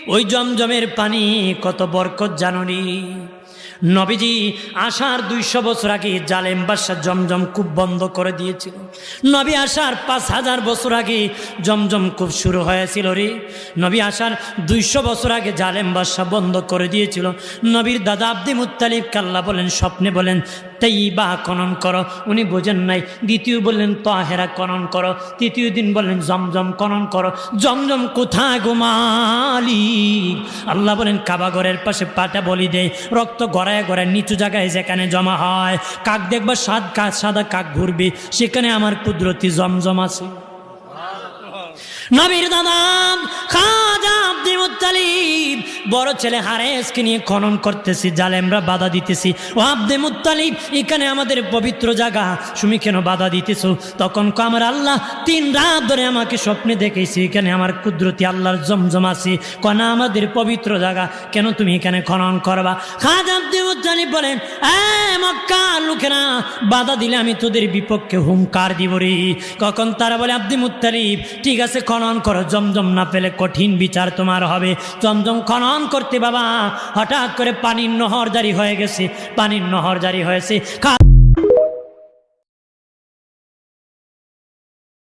ওই জমজমের পানি কত বরকত জানুনি। নবীজি আসার 200 বছর আগে জালেম বাদশা জমজম কূপ বন্ধ করে দিয়েছিল। নবী আসার 5000 বছর আগে জমজম কূপ শুরু হয়েছিল রে। নবী আসার 200 বছর আগে জালেম বাদশা বন্ধ করে দিয়েছিল। নবীর দাদা আব্দুল মুত্তালিব আল্লাহ বলেন স্বপ্নে বলেন তাইবা খনন করো, উনি বোঝেন নাই। দ্বিতীয় বললেন তাহেরা খনন করো, তৃতীয় দিন বললেন জমজম খনন করো। জমজম কোথায় গো মালিক? আল্লাহ বলেন কাবাঘরের পাশে পাটা বলি দেয়, রক্ত গড়ায় গড়ায় নিচু জায়গায় যেখানে জমা হয়, কাক দেখবা সাদা কাক ঘুরবে, সেখানে আমার কুদরতি জমজম আছে। নবীর দাদা খাজা আব্দুল মুত্তালিব বড় ছেলে হারেসকে নিয়ে খনন করতেছি, জালেমরা বাধা দিতেছি। ও আব্দুল মুত্তালিব, এখানে আমাদের পবিত্র জায়গা, তুমি কেন বাধা দিতেছো? তখন আমার আল্লাহ 3 রাত ধরে আমাকে স্বপ্নে দেখেছি এখানে আমার কুদরতি আল্লাহর জমজম আছে, কনা আমাদের পবিত্র জায়গা, কেন তুমি এখানে খনন করবা? খাজা আব্দুল মুত্তালিব বলেন, মক্কার লোকেরা বাধা দিলে আমি তোদের বিপক্ষে হুঙ্কার দিব রে। কখন তারা বলে আব্দুল মুত্তালিব ঠিক আছে খনন করো, জমজম না পেলে কঠিন বিচার তোমার হবে। জমজম খনন করতে বাবা হঠাৎ করে পানির নহর জারি হয়ে গেছে, পানির নহর জারি হয়েছে।